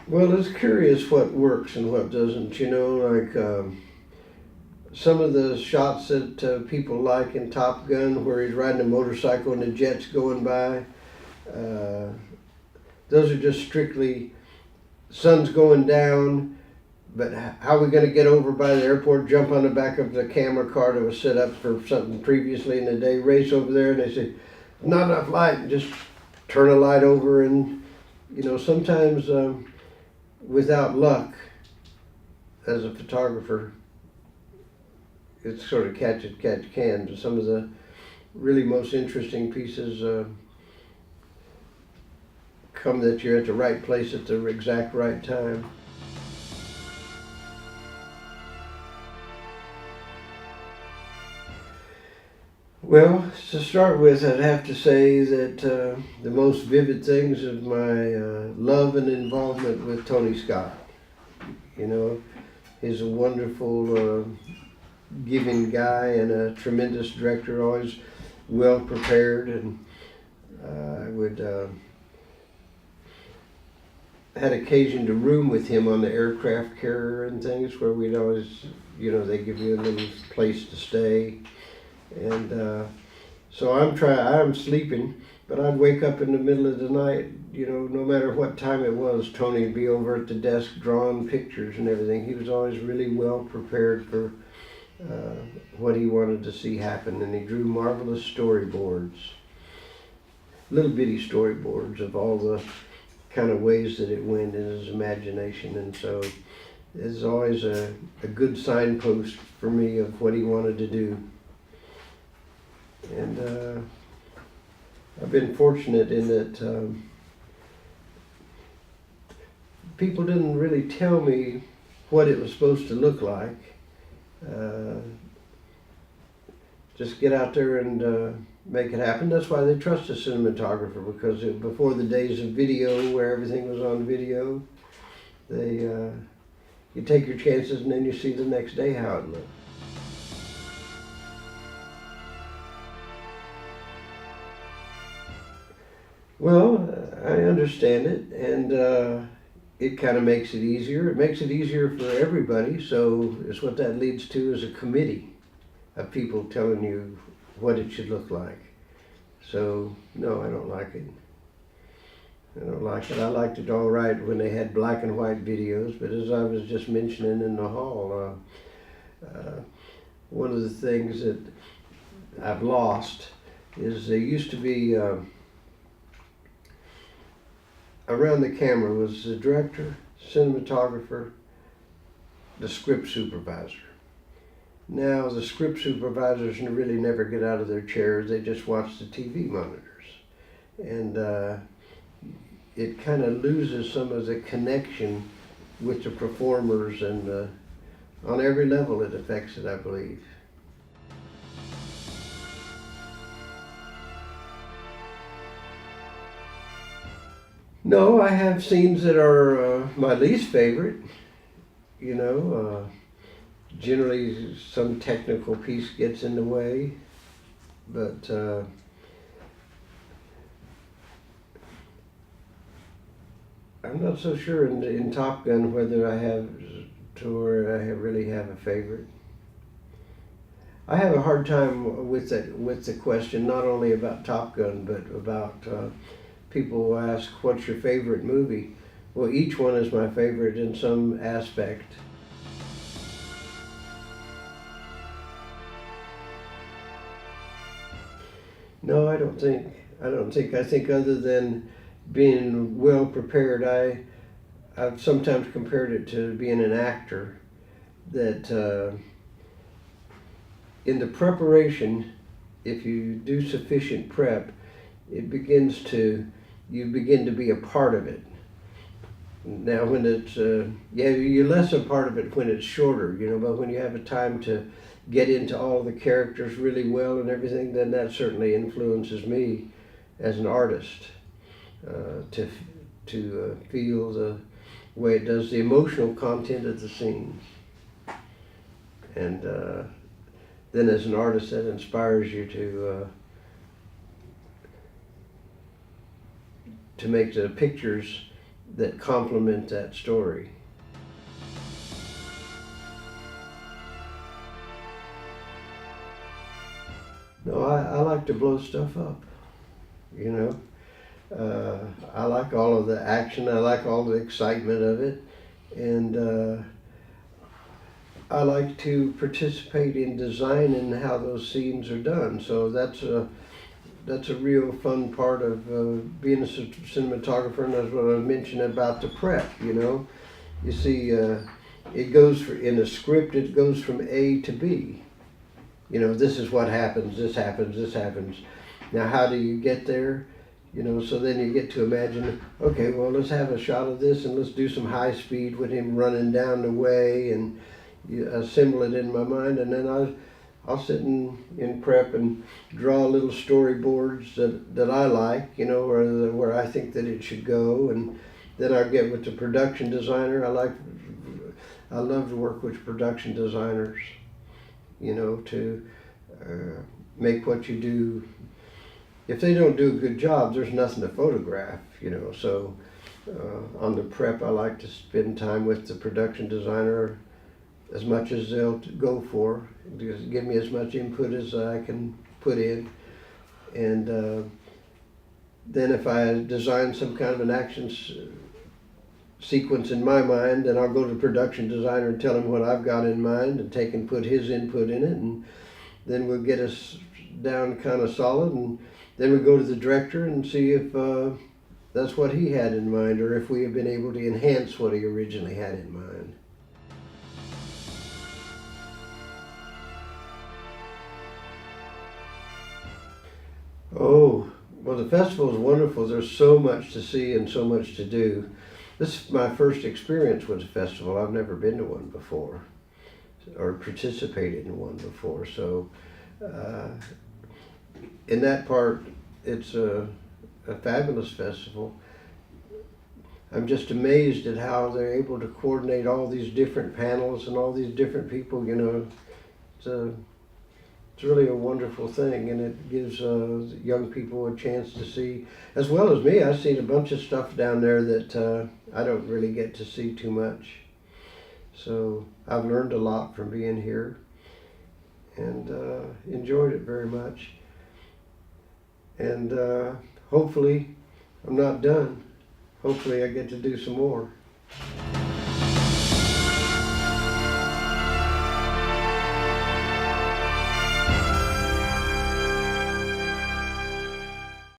Well, it's curious what works and what doesn't. You know, like some of the shots that people like in Top Gun, where he's riding a motorcycle and the jet's going by. Those are just strictly sun's going down, but how are we going to get over by the airport, jump on the back of the camera car that was set up for something previously in the day, race over there, and they say, not enough light, and just turn a light over. And, you know, sometimes without luck, as a photographer, it's sort of catch can. Some of the really most interesting pieces come that you're at the right place at the exact right time. Well, to start with, I'd have to say that the most vivid things of my love and involvement with Tony Scott. You know, he's a wonderful, giving guy and a tremendous director, always well prepared, and I would had occasion to room with him on the aircraft carrier and things, where we'd always, you know, they give you a little place to stay. And so I'm sleeping, but I'd wake up in the middle of the night, you know, no matter what time it was, Tony would be over at the desk drawing pictures and everything. He was always really well prepared for what he wanted to see happen, and he drew marvelous storyboards, little bitty storyboards of all the kind of ways that it went in his imagination. And so it's always a good signpost for me of what he wanted to do. And I've been fortunate in that people didn't really tell me what it was supposed to look like. Just get out there and make it happen. That's why they trust a cinematographer, because before the days of video, where everything was on video, you take your chances and then you see the next day how it looked. Well, I understand it, and it kind of makes it easier. It makes it easier for everybody, so it's what that leads to is a committee of people telling you what it should look like. So, no, I don't like it. I don't like it. I liked it all right when they had black and white videos, but as I was just mentioning in the hall, one of the things that I've lost is there used to be around the camera was the director, cinematographer, the script supervisor. Now the script supervisors really never get out of their chairs, they just watch the TV monitors. And it kind of loses some of the connection with the performers, and on every level it affects it, I believe. No, I have scenes that are my least favorite. You know, generally some technical piece gets in the way, but I'm not so sure in Top Gun whether I have to where I really have a favorite. I have a hard time with the question, not only about Top Gun, but about people will ask, what's your favorite movie? Well, each one is my favorite in some aspect. No, I don't think. I think other than being well prepared, I've sometimes compared it to being an actor, that in the preparation, if you do sufficient prep, you begin to be a part of it. Now when it's, you're less a part of it when it's shorter, you know, but when you have a time to get into all the characters really well and everything, then that certainly influences me as an artist, to feel the way it does, the emotional content of the scenes. And then as an artist, that inspires you to make the pictures that complement that story. No, I like to blow stuff up, you know. I like all of the action, I like all the excitement of it, and I like to participate in design and how those scenes are done. So that's a real fun part of being a cinematographer, and that's what I mentioned about the prep, you know. You see, it goes in a script, it goes from A to B. You know, this is what happens, this happens, this happens. Now, how do you get there? You know, so then you get to imagine, okay, well, let's have a shot of this and let's do some high speed with him running down the way, and you assemble it in my mind, and then I'll sit in prep and draw little storyboards that I like, you know, where I think that it should go, and then I'll get with the production designer. I love to work with production designers, you know, to make what you do. If they don't do a good job, there's nothing to photograph, you know. So on the prep, I like to spend time with the production designer as much as they'll go for. Just give me as much input as I can put in. And then if I design some kind of an action sequence in my mind, then I'll go to the production designer and tell him what I've got in mind and take and put his input in it, and then we'll get us down kind of solid, and then we go to the director and see if that's what he had in mind, or if we have been able to enhance what he originally had in mind. Oh, well, the festival is wonderful. There's so much to see and so much to do. This is my first experience with a festival. I've never been to one before or participated in one before. So in that part, it's a fabulous festival. I'm just amazed at how they're able to coordinate all these different panels and all these different people, you know. It's really a wonderful thing, and it gives young people a chance to see, as well as me. I've seen a bunch of stuff down there that I don't really get to see too much. So I've learned a lot from being here, and enjoyed it very much. And hopefully I'm not done. Hopefully I get to do some more.